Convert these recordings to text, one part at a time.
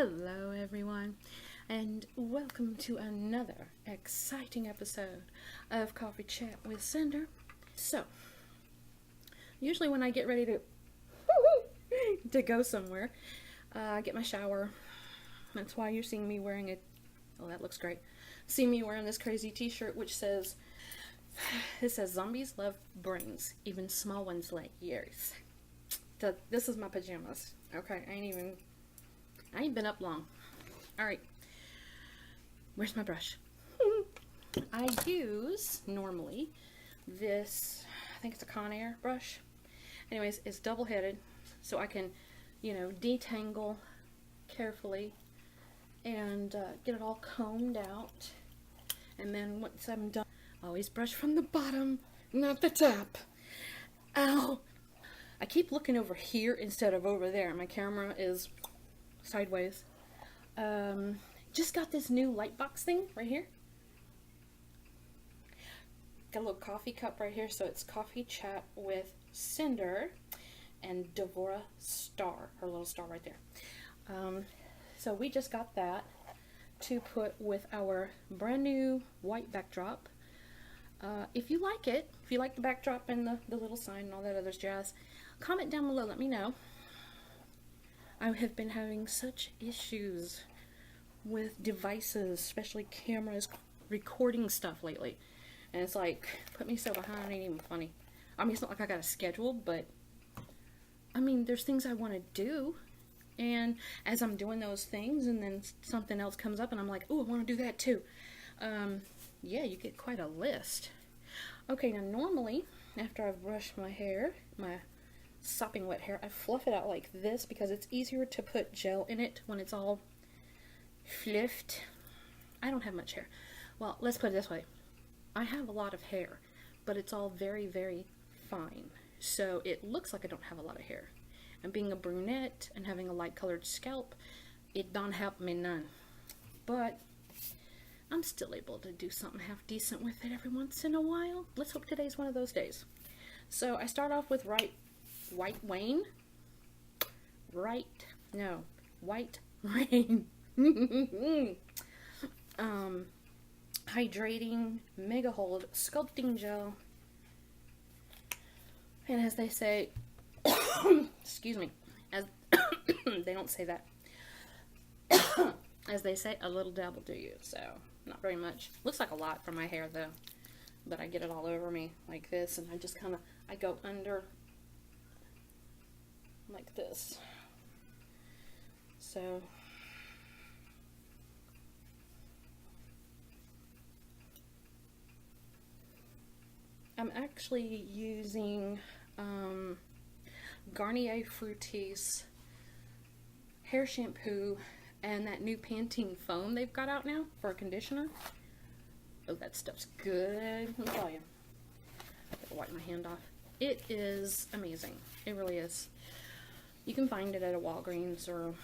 Hello everyone, and welcome to another exciting episode of Coffee Chat with Cinder. So, usually when I get ready to go somewhere, I get my shower. That's why you're seeing me wearing it. Oh, that looks great. See me wearing this crazy t-shirt which says, zombies love brains, even small ones like yours. This is my pajamas. Okay, I ain't been up long. Alright. Where's my brush? I use, normally, this, I think it's a Conair brush. Anyways, it's double-headed, so I can, detangle carefully and get it all combed out. And then once I'm done, always brush from the bottom, not the top. Ow! I keep looking over here instead of over there. My camera is sideways. Just got this new light box thing right here. Got a little coffee cup right here, so it's Coffee Chat with Cinder and Devora Star, her little star right there. So we just got that to put with our brand new white backdrop. If you like it, if you like the backdrop and the little sign and all that other jazz, comment down below, let me know. I have been having such issues with devices, especially cameras, recording stuff lately. And it's like, put me so behind, it ain't even funny. I mean, it's not like I got a schedule, but I mean, there's things I want to do. And as I'm doing those things, and then something else comes up, and I'm like, oh, I want to do that too. Yeah, you get quite a list. Okay, now normally, after I've brushed my hair, my sopping wet hair, I fluff it out like this because it's easier to put gel in it when it's all fluffed. I don't have much hair. Well, let's put it this way. I have a lot of hair, but it's all very, very fine. So it looks like I don't have a lot of hair. And being a brunette and having a light colored scalp, it don't help me none. But I'm still able to do something half decent with it every once in a while. Let's hope today's one of those days. So I start off with white rain. Hydrating Mega Hold Sculpting Gel. And as they say, excuse me, as they don't say that. As they say, a little dab will do you. So, not very much. Looks like a lot for my hair though. But I get it all over me like this, and I just kind of, I go under like this. So I'm actually using Garnier Fructis hair shampoo and that new Pantene foam they've got out now for a conditioner. Oh, that stuff's good. Let me tell you. I have to wipe my hand off. It is amazing. It really is. You can find it at a Walgreens or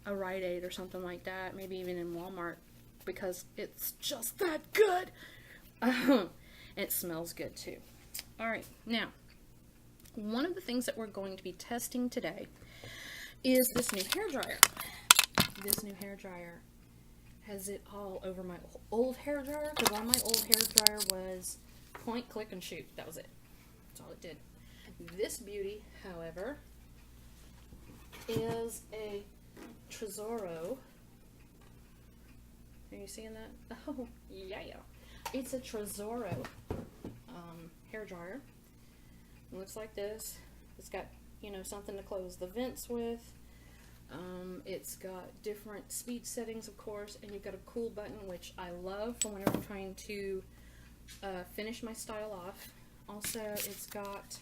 a Rite Aid or something like that. Maybe even in Walmart, because it's just that good. It smells good too. Alright, now, one of the things that we're going to be testing today is this new hair dryer. This new hair dryer has it all over my old hair dryer, because on my old hair dryer was point, click, and shoot. That was it. That's all it did. This beauty, however, is a Trezoro. Are you seeing that? Oh, yeah. It's a Trezoro hair dryer. It looks like this. It's got, something to close the vents with. It's got different speed settings, of course, and you've got a cool button, which I love for whenever I'm trying to finish my style off. Also, it's got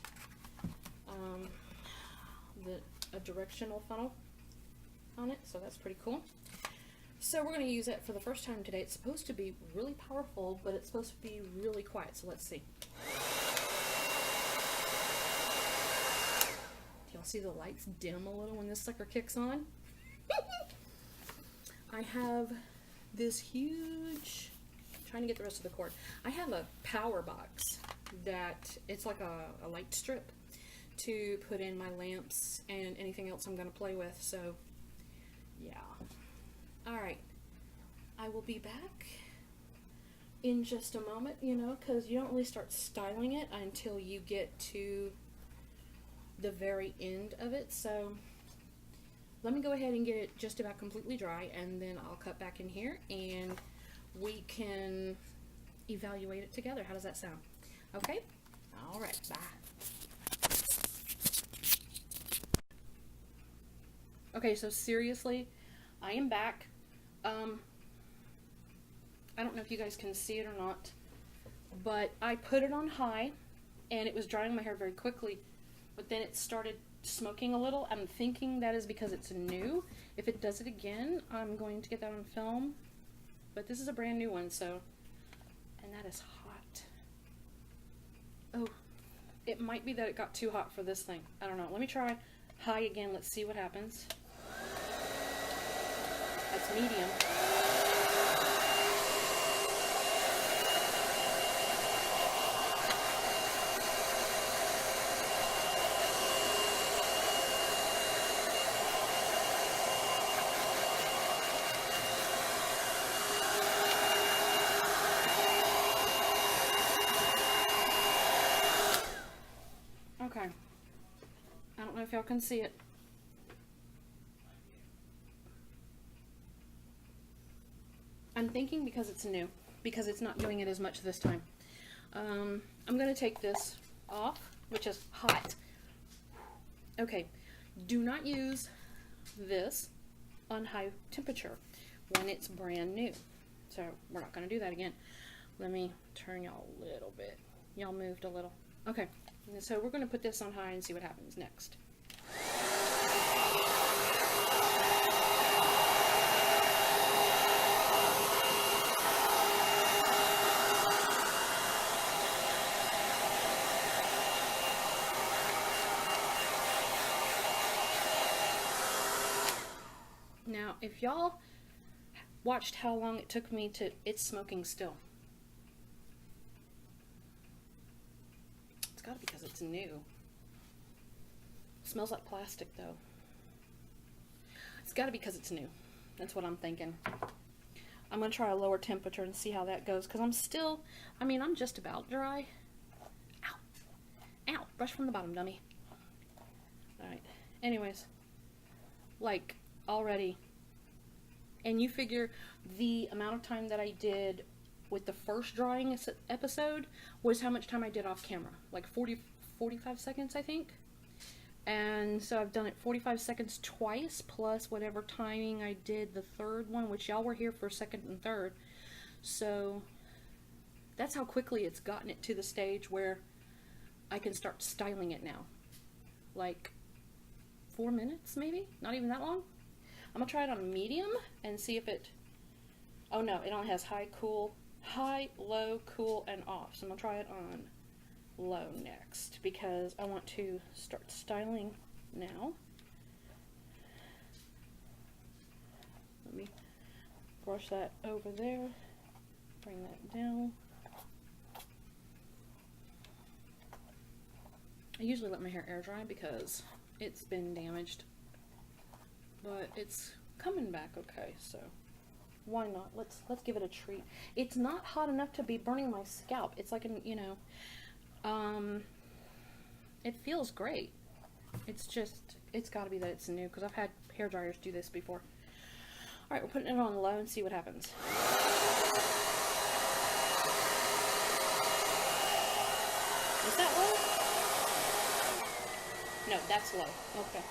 a directional funnel on it, so that's pretty cool. So we're going to use it for the first time today. It's supposed to be really powerful, but it's supposed to be really quiet, so let's see. Y'all see the lights dim a little when this sucker kicks on? I have this huge, I'm trying to get the rest of the cord. I have a power box that, it's like a light strip to put in my lamps and anything else I'm going to play with. So Yeah. Alright. I will be back in just a moment, you know, because you don't really start styling it until you get to the very end of it. So let me go ahead and get it just about completely dry, and then I'll cut back in here and we can evaluate it together. How does that sound? Okay? Alright, bye. Okay, so seriously, I am back. I don't know if you guys can see it or not, but I put it on high and it was drying my hair very quickly, but then it started smoking a little. I'm thinking that is because it's new. If it does it again, I'm going to get that on film, but this is a brand new one, so, and that is hot. Oh, it might be that it got too hot for this thing. I don't know. Let me try high again. Let's see what happens. That's medium. Okay. I don't know if y'all can see it. I'm thinking because it's new, because it's not doing it as much this time. I'm going to take this off, which is hot. Okay, do not use this on high temperature when it's brand new. So we're not going to do that again. Let me turn y'all a little bit. Y'all moved a little. Okay, so we're going to put this on high and see what happens next. Now, if y'all watched how long it took me to, it's smoking still. It's gotta be because it's new. It smells like plastic though. It's gotta be because it's new. That's what I'm thinking. I'm gonna try a lower temperature and see how that goes, because I'm still, I mean, I'm just about dry. Ow. Ow. Brush from the bottom, dummy. Alright. Anyways. Like, already, and you figure the amount of time that I did with the first drying episode was how much time I did off camera, like 45 seconds I think, and so I've done it 45 seconds twice plus whatever timing I did the third one, which y'all were here for second and third, so that's how quickly it's gotten it to the stage where I can start styling it now. Like 4 minutes maybe, not even that long. I'm going to try it on medium and see if it, oh no, it only has high, cool, high, low, cool, and off. So I'm going to try it on low next because I want to start styling now. Let me brush that over there, bring that down. I usually let my hair air dry because it's been damaged. But it's coming back okay, so why not? Let's give it a treat. It's not hot enough to be burning my scalp. It's like, you know, it feels great. It's just, it's got to be that it's new, because I've had hair dryers do this before. Alright, we're putting it on low and see what happens. Is that low? No, that's low. Okay.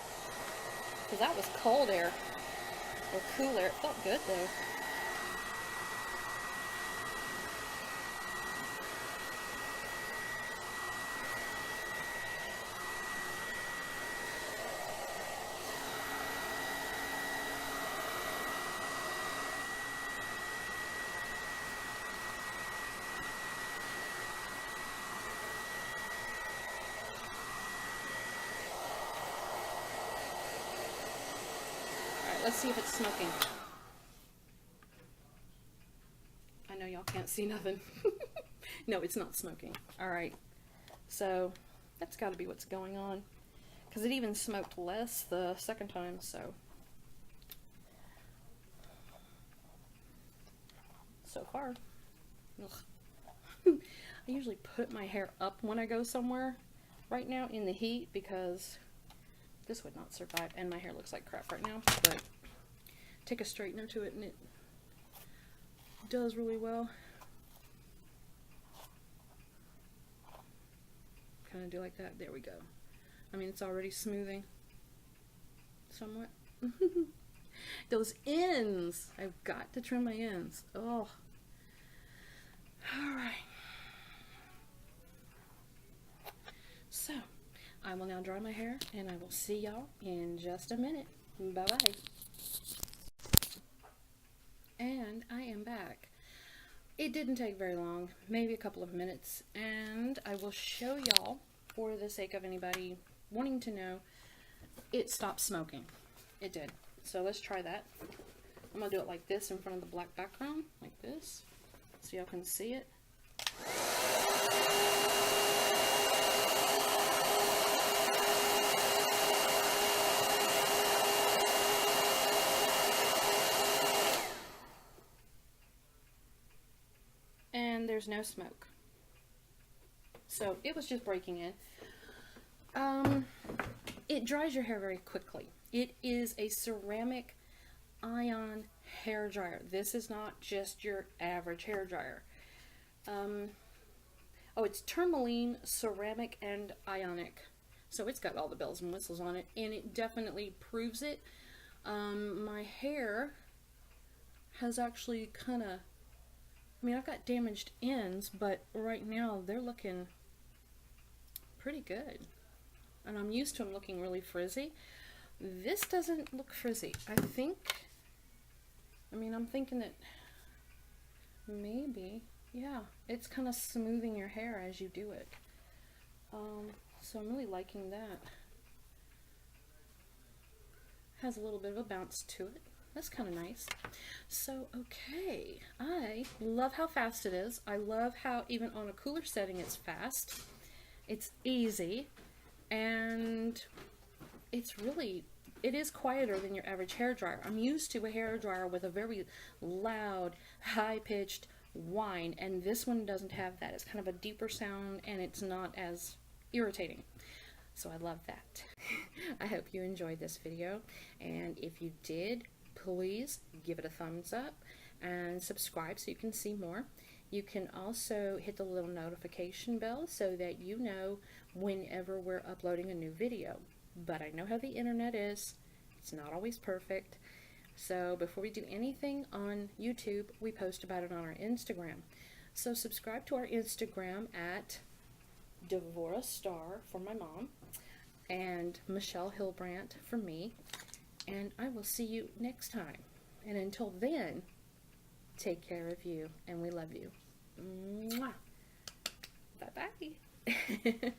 Because that was cold air, or cool air. It felt good though. Let's see if it's smoking. I know y'all can't see nothing. No, it's not smoking. Alright, so that's got to be what's going on, because it even smoked less the second time, so so far. I usually put my hair up when I go somewhere right now in the heat because this would not survive, and my hair looks like crap right now, but take a straightener to it and it does really well. Kind of do like that. There we go. I mean, it's already smoothing somewhat. Those ends! I've got to trim my ends. Oh. Alright. So, I will now dry my hair, and I will see y'all in just a minute. Bye-bye. And I am back. It didn't take very long, maybe a couple of minutes, and I will show y'all, for the sake of anybody wanting to know, it stopped smoking. It did. So let's try that. I'm going to do it like this in front of the black background, like this, so y'all can see it. And there's no smoke. So it was just breaking in. It dries your hair very quickly. It is a ceramic ion hair dryer. This is not just your average hair dryer. Oh, it's tourmaline, ceramic, and ionic. So it's got all the bells and whistles on it, and it definitely proves it. My hair has actually kind of, I mean, I've got damaged ends, but right now they're looking pretty good. And I'm used to them looking really frizzy. This doesn't look frizzy. I'm thinking that maybe, yeah, it's kind of smoothing your hair as you do it. So I'm really liking that. Has a little bit of a bounce to it. That's kind of nice. So, okay, I love how fast it is. I love how even on a cooler setting it's fast. It's easy, and it is quieter than your average hair dryer. I'm used to a hair dryer with a very loud, high-pitched whine, and this one doesn't have that. It's kind of a deeper sound, and it's not as irritating. So I love that. I hope you enjoyed this video, and if you did, please give it a thumbs up and subscribe so you can see more. You can also hit the little notification bell so that you know whenever we're uploading a new video. But I know how the internet is. It's not always perfect. So before we do anything on YouTube, we post about it on our Instagram. So subscribe to our Instagram at Devora Star for my mom and Michelle Hilbrandt for me. And I will see you next time. And until then, take care of you, and we love you. Mwah. Bye-bye.